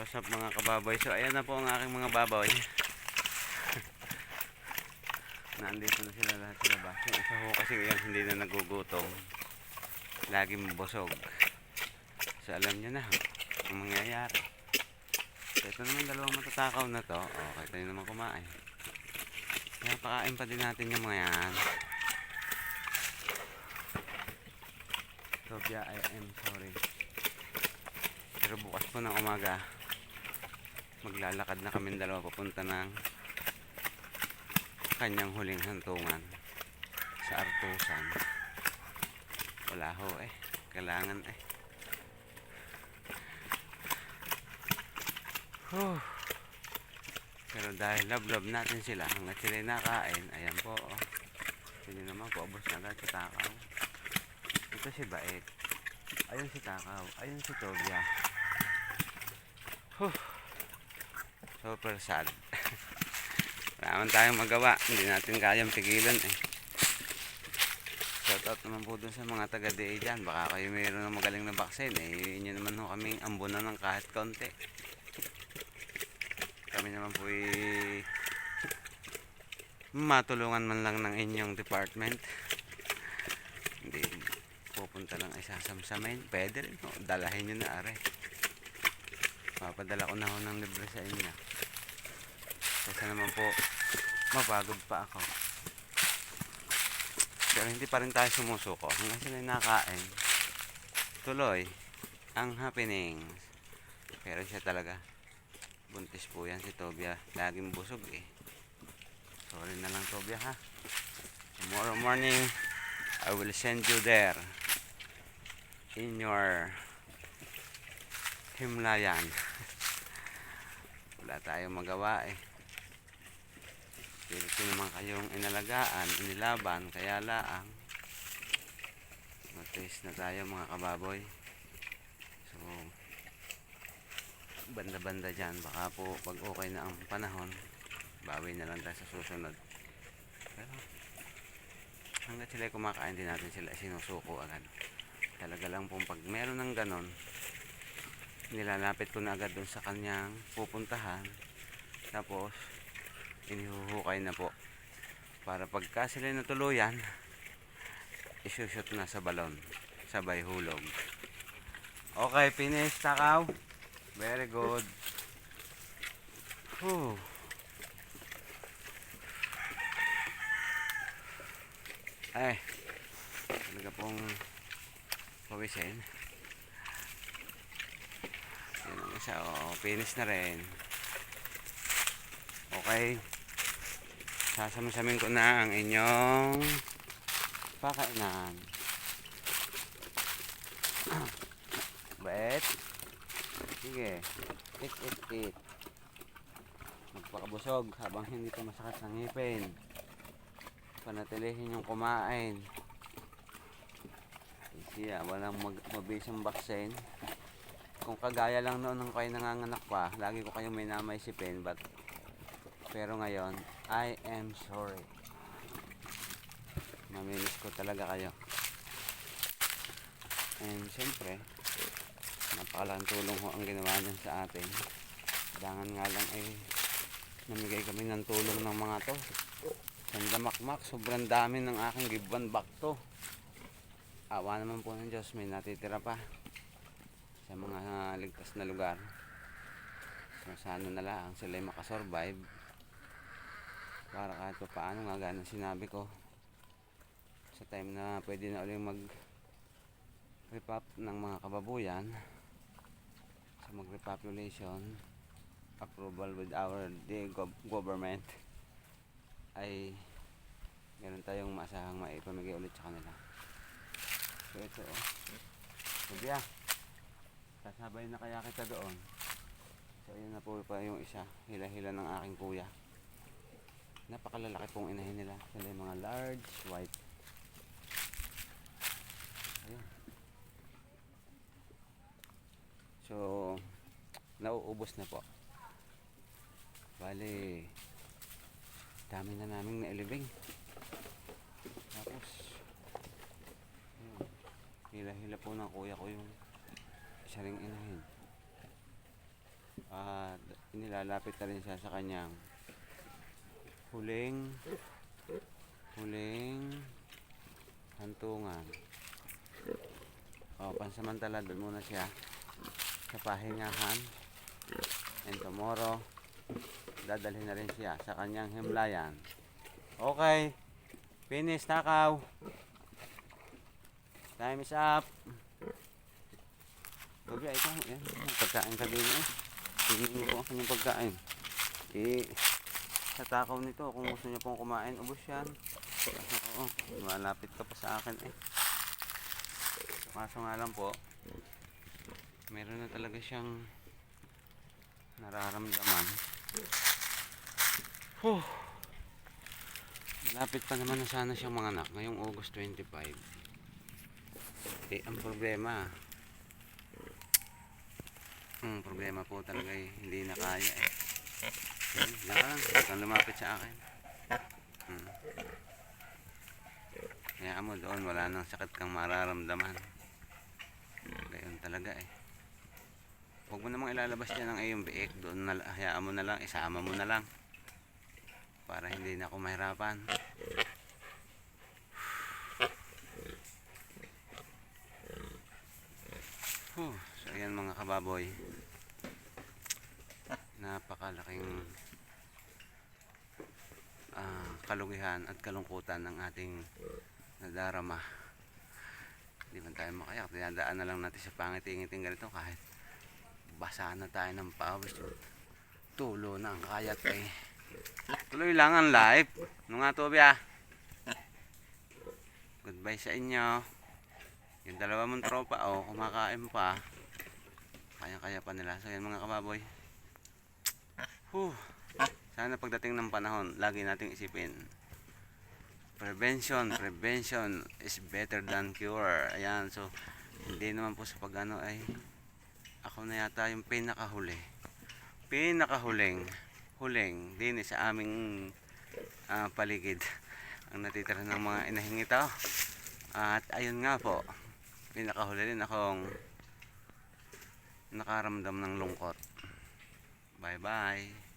What's up mga kababoy? So ayan na po ang aking mga baboy. Nandito na sila lahat sa labas. Yung isa ko kasi yan hindi na nagugutom. Laging busog. So alam nyo na ang mangyayari. So ito naman dalawang matatakaw na to. Okay, tayo naman kumain. Kaya pakain pa din natin yung mga yan. Tobia, I am sorry. Pero bukas po ng umaga, maglalakad na kami dalawa papunta ng kanyang huling hantungan sa Artusan. Wala ho kailangan Pero dahil love natin sila hanggat sila nakain, ayan po sino naman po, ubos na agad sa takaw. Ito si Bait, ayun si Takaw, ayun si Tobia. Super sad. Wala naman tayong magawa, hindi natin kayang pigilan Shoutout naman po dun sa mga taga-DA dyan. Baka kayo mayroon ng magaling na vaccine yun naman ho kaming ambunan ng kahit konti. Kami naman po matulungan man lang ng inyong department. Hindi pupunta lang ay sasamsamin. Pwede rin dalahin nyo na papadala ko na ho ng libre sa inyo kasi naman po mapagod pa ako. Pero hindi pa rin tayo sumusuko hanggang sila nakain. Tuloy ang happenings. Pero siya talaga buntis po yan si Tobia, laging busog Sorry na lang Tobia ha. Tomorrow morning I will send you there in your Himlayan. Wala tayong magawa Pilit naman kayong inalagaan, inilaban, kaya laang matiis na tayo mga kababoy. So banda-banda dyan, baka po pag okay na ang panahon, bawi na lang tayo sa susunod. Pero hanggat sila kumakain, din natin sila sinusuko agad. Talaga lang po pag meron ng ganon, nilalapit ko na agad dun sa kanyang pupuntahan, tapos inihuhukay na po para pagka sila natuluyan, isushoot na sa balon, sabay hulog. Okay, finish Takaw. Very good. Talaga pong pawisin. Yan ang isa. Finish na rin. Okay, sasamasamin ko na ang inyong pakainan. Bait, sige, eat. Magpakabusog habang hindi pa masakit ng ngipin. Panatilihin yung kumain. Siya, walang mabisang vaccine. Kung kagaya lang noon nung kayo nanganganak pa, lagi ko kayong may namaisipin, pero ngayon, I am sorry. Mamimiss ko talaga kayo. And siyempre, napakalaking tulong ho ang ginawa niyan sa atin. Dangan nga lang namigay kami ng tulong ng mga to. Sandamakmak, sobrang dami ng aking give one back to. Awa naman po ng Diyos, may natitira pa sa mga ligtas na lugar. So sana na lang sila makasurvive. Para kahit pa paano nga ganang sinabi ko, sa time na pwede na ulit mag-repop ng mga kababuyan, sa mag-repopulation approval with our government, ay meron tayong masahang maipamigay ulit sa kanila. So ito Tobia, sasabay na kaya kita doon. So yun na po pa yung isa, hila-hila ng aking kuya. Napakalalaki pong inahin nila. Sila yung mga large white. Ayun. So nauubos na po. Bali dami na naming nailibing. Tapos hila-hila po ng kuya ko yung isa ring inahin. lalapit na rin siya sa kanyang huling hantungan. Pansamantala doon muna siya sa pahingahan, and tomorrow dadalhin na rin siya sa kanyang himlayan. Okay, finish, takaw. Time is up. Gabi, ito, yan, pagkain ka din eh. Tingin mo po ang kanyang pagkain. Sa takaw nito, kung gusto niyo pong kumain, ubos yan. Oo, malapit ka pa sa akin eh. Kaso nga lang po, meron na talaga siyang nararamdaman. Malapit pa naman na sana siyang manganak ngayong August 25. Ang problema po talaga eh, hindi na kaya eh. Kang lumapit sa akin. Hayaan mo doon, wala nang sakit kang mararamdaman. Gayon talaga eh. Huwag mo namang ilalabas dyan ang iyong biik. Doon na, hayaan mo na lang, isama mo na lang. Para hindi na ako mahirapan. So ayan mga kababoy, napakalaking kalugihan at kalungkutan ng ating nadarama. Hindi man tayo makayak, dinadaan na lang natin sa pangiting-iting ganito kahit basa na tayo ng pawis, tulo na ang kayat eh. Tuloy lang ang live nung nga Tobia. Goodbye sa inyo. Yung dalawa mong tropa, kumakain pa. Kaya-kaya pa nila. So yan mga kababoy. Sana pagdating ng panahon, lagi nating isipin, prevention is better than cure. Ayan, so hindi naman po sa pagano ay ako na yata yung huling din sa aming paligid ang natitira ng mga inahing ito. At ayun nga po, pinakahuli rin akong nakaramdam ng lungkot. Bye bye.